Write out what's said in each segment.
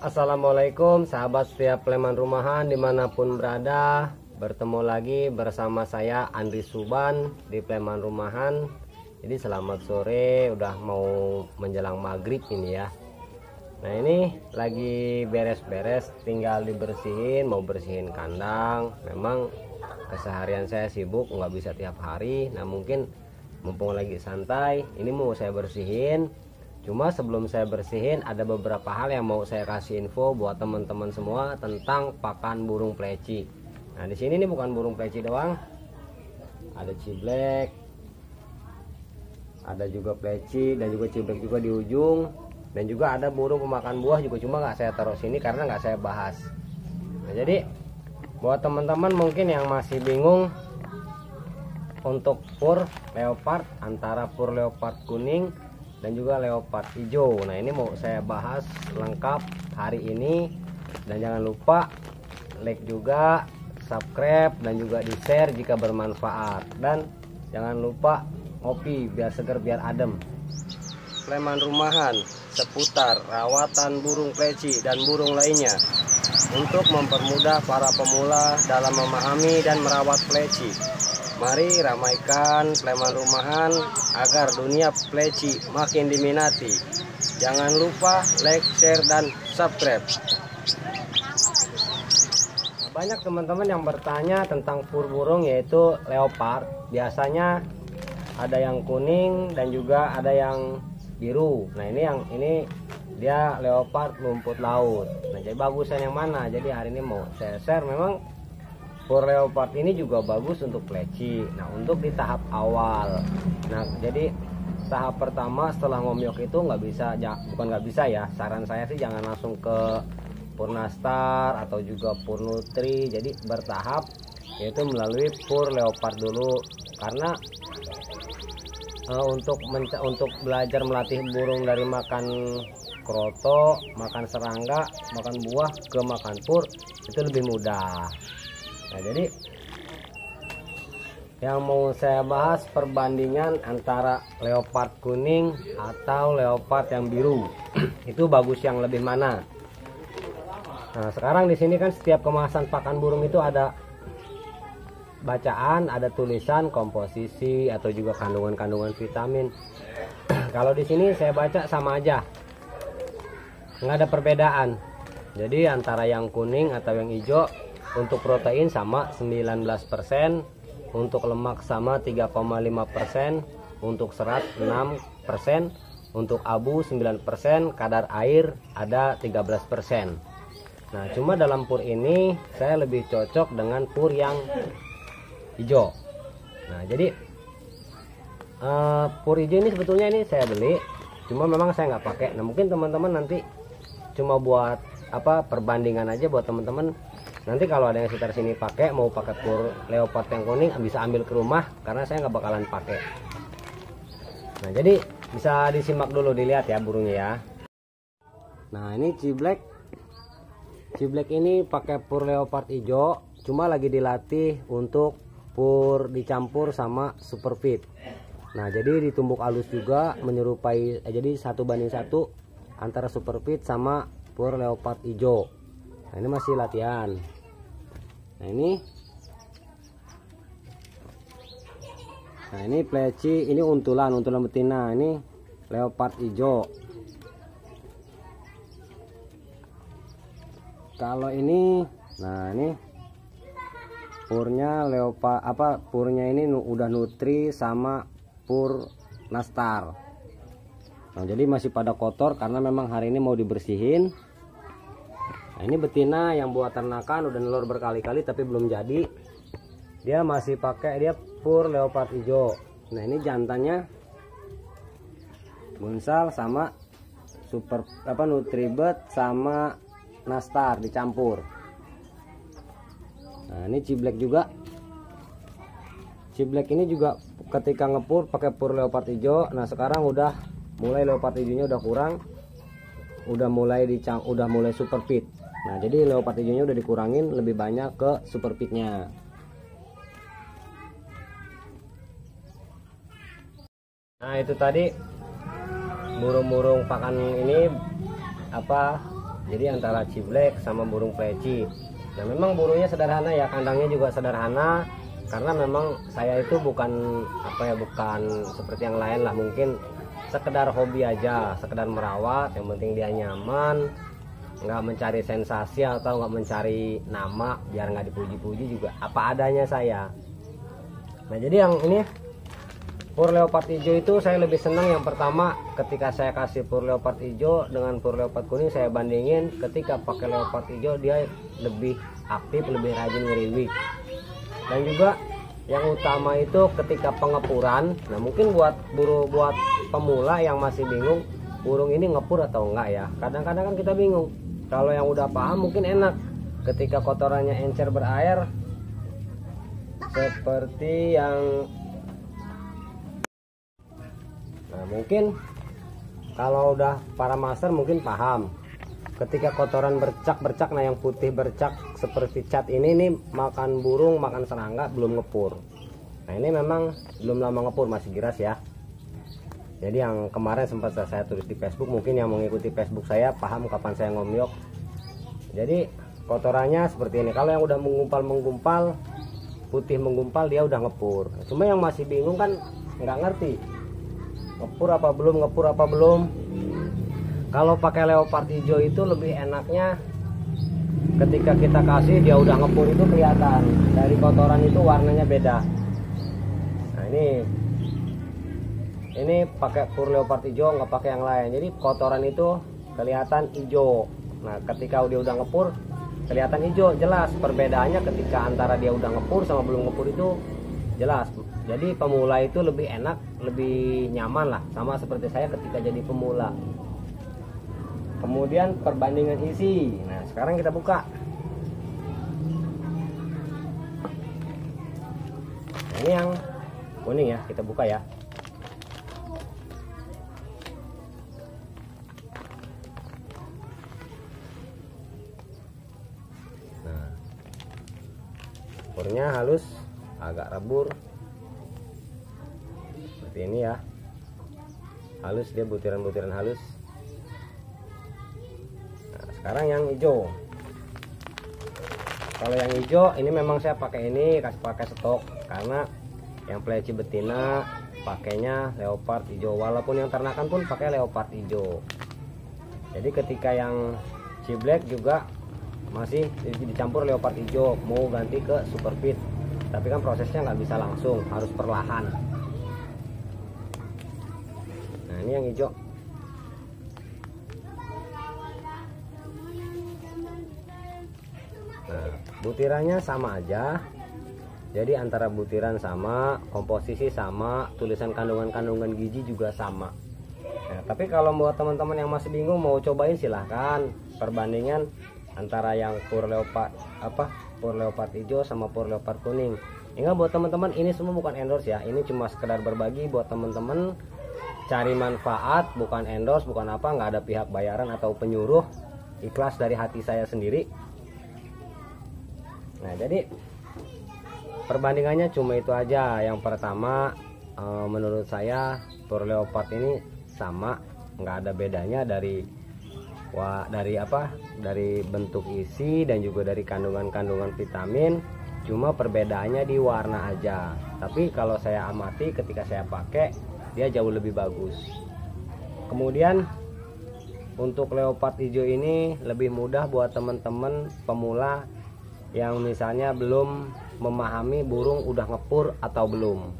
Assalamualaikum sahabat setiap Pleman Rumahan dimanapun berada. Bertemu lagi bersama saya Andri Suban di Pleman Rumahan. Jadi selamat sore, udah mau menjelang maghrib ini ya. Nah ini lagi beres-beres, tinggal dibersihin, mau bersihin kandang. Memang keseharian saya sibuk, nggak bisa tiap hari. Nah mungkin mumpung lagi santai, ini mau saya bersihin. Cuma sebelum saya bersihin ada beberapa hal yang mau saya kasih info buat teman-teman semua tentang pakan burung pleci. Nah di sini nih bukan burung pleci doang, ada ciblek, ada juga pleci dan juga ciblek juga di ujung, dan juga ada burung pemakan buah juga, cuma nggak saya taruh sini karena nggak saya bahas. Nah jadi buat teman-teman mungkin yang masih bingung untuk pur leopard antara pur leopard kuning dan juga leopard hijau. Nah ini mau saya bahas lengkap hari ini, dan jangan lupa like juga, subscribe, dan juga di share jika bermanfaat, dan jangan lupa ngopi biar seger biar adem. Pleman Rumahan seputar rawatan burung pleci dan burung lainnya untuk mempermudah para pemula dalam memahami dan merawat pleci. Mari ramaikan Pleman Rumahan agar dunia pleci makin diminati. Jangan lupa like, share, dan subscribe. Nah, banyak teman-teman yang bertanya tentang pur burung yaitu leopard. Biasanya ada yang kuning dan juga ada yang biru. Nah ini dia leopard rumput laut. Nah jadi bagusan yang mana? Jadi hari ini mau saya share, memang pur leopard ini juga bagus untuk pleci. Nah untuk di tahap awal, nah jadi tahap pertama setelah ngomyok itu bukan nggak bisa ya, saran saya sih jangan langsung ke pur nastar atau juga pur nutri. Jadi bertahap, yaitu melalui pur leopard dulu, karena untuk belajar melatih burung dari makan kroto, makan serangga, makan buah ke makan pur itu lebih mudah. Nah jadi yang mau saya bahas perbandingan antara leopard kuning atau leopard yang biru itu bagus yang lebih mana. Nah sekarang di sini kan setiap kemasan pakan burung itu ada bacaan, ada tulisan komposisi atau juga kandungan-kandungan vitamin. Kalau di sini saya baca sama aja, nggak ada perbedaan. Jadi antara yang kuning atau yang hijau, untuk protein sama 19%, untuk lemak sama 3,5%, untuk serat 6%, untuk abu 9%, kadar air ada 13%. Nah cuma dalam pur ini saya lebih cocok dengan pur yang hijau. Nah jadi pur hijau ini sebetulnya ini saya beli, cuma memang saya nggak pakai. Nah mungkin teman-teman nanti cuma buat perbandingan aja buat teman-teman. Nanti kalau ada yang sekitar sini mau pakai pur leopard yang kuning, bisa ambil ke rumah karena saya nggak bakalan pakai. Nah jadi bisa disimak dulu, dilihat ya burungnya ya. Nah ini ciblek ini pakai pur leopard hijau, cuma lagi dilatih untuk pur dicampur sama super feed. Nah jadi ditumbuk halus juga, menyerupai, jadi 1:1 antara super feed sama pur leopard hijau. Nah ini masih latihan. Nah ini pleci, ini untulan betina, ini leopard hijau. Kalau ini, nah ini purnya leopard, purnya ini udah nutri sama pur nastar. Nah jadi masih pada kotor karena memang hari ini mau dibersihin. Nah ini betina yang buat ternakan udah nelur berkali-kali tapi belum jadi. Dia masih pakai pur leopard hijau. Nah ini jantannya bunsal sama super nutribet sama nastar dicampur. Nah ini ciblek juga. Ciblek ini juga ketika ngepur pakai pur leopard hijau. Nah sekarang udah mulai leopard hijaunya udah kurang, udah mulai super feed. Nah jadi leopard hijaunya udah dikurangin, lebih banyak ke super feednya. Nah itu tadi burung-burung pakan ini Jadi antara ciblek sama burung pleci. Nah memang burungnya sederhana ya, kandangnya juga sederhana, karena memang saya itu bukan bukan seperti yang lain lah, mungkin sekedar hobi aja, sekedar merawat, yang penting dia nyaman, nggak mencari sensasi atau nggak mencari nama biar nggak dipuji-puji, juga apa adanya saya. Nah jadi yang ini pur leopard hijau itu saya lebih senang, yang pertama ketika saya kasih pur leopard hijau dengan pur leopard kuning, saya bandingin ketika pakai leopard hijau dia lebih aktif, lebih rajin ngeriwik. Dan juga yang utama itu ketika pengepuran. Nah mungkin buat pemula yang masih bingung burung ini ngepur atau enggak ya, kadang-kadang kan kita bingung. Kalau yang udah paham mungkin enak, ketika kotorannya encer berair seperti yang mungkin kalau udah para master mungkin paham, ketika kotoran bercak, nah yang putih bercak seperti cat ini makan burung, makan serangga, belum ngepur. Nah ini memang belum lama ngepur, masih giras ya. Jadi yang kemarin sempat saya tulis di Facebook, mungkin yang mengikuti Facebook saya paham kapan saya ngomyok. Jadi kotorannya seperti ini. Kalau yang udah menggumpal, putih menggumpal, dia udah ngepur. Cuma yang masih bingung kan nggak ngerti ngepur apa belum. Kalau pakai leopard hijau itu lebih enaknya ketika kita kasih dia udah ngepur itu kelihatan dari kotoran itu warnanya beda. Nah ini pakai pur leopard hijau, nggak pakai yang lain, jadi kotoran itu kelihatan hijau. Nah ketika dia udah ngepur kelihatan hijau, jelas perbedaannya ketika antara dia udah ngepur sama belum ngepur itu jelas. Jadi pemula itu lebih enak, lebih nyaman lah, sama seperti saya ketika jadi pemula. Kemudian perbandingan isi. Nah sekarang kita buka. Nah, ini yang kuning ya, kita buka ya. Nah purnya halus, agak rebur seperti ini ya, halus, dia butiran-butiran halus. Nah sekarang yang hijau. Kalau yang hijau ini memang saya pakai ini, pakai stok, karena yang pleci betina pakainya leopard hijau, walaupun yang ternakan pun pakai leopard hijau. Jadi ketika yang ciblek juga masih dicampur leopard hijau, mau ganti ke super fit, tapi kan prosesnya nggak bisa langsung, harus perlahan. Nah ini yang hijau. Nah butirannya sama aja, jadi antara butiran sama, komposisi sama, tulisan kandungan gizi juga sama. Nah, tapi kalau buat teman-teman yang masih bingung mau cobain, silahkan perbandingan antara yang pur leopard hijau sama pur leopard kuning. Ingat buat teman-teman, ini semua bukan endorse ya, ini cuma sekedar berbagi buat teman-teman cari manfaat, bukan endorse, bukan apa, nggak ada pihak bayaran atau penyuruh, ikhlas dari hati saya sendiri. Nah jadi perbandingannya cuma itu aja. Yang pertama menurut saya pur leopard ini sama, nggak ada bedanya dari bentuk isi dan juga dari kandungan vitamin, cuma perbedaannya di warna aja. Tapi kalau saya amati ketika saya pakai, dia jauh lebih bagus. Kemudian untuk leopard hijau ini lebih mudah buat teman-teman pemula yang misalnya belum memahami burung udah ngepur atau belum,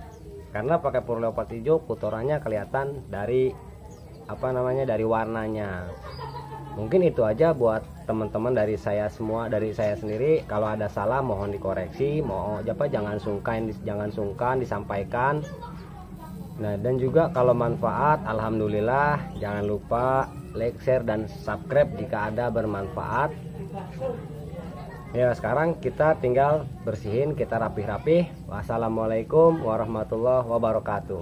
karena pakai pur leopard hijau kotorannya kelihatan dari dari warnanya. Mungkin itu aja buat teman-teman dari saya semua, dari saya sendiri. Kalau ada salah mohon dikoreksi, jangan sungkan disampaikan. Nah dan juga kalau manfaat, alhamdulillah, jangan lupa like, share, dan subscribe jika ada bermanfaat. Ya sekarang kita tinggal bersihin, kita rapih-rapih. Wassalamualaikum warahmatullahi wabarakatuh.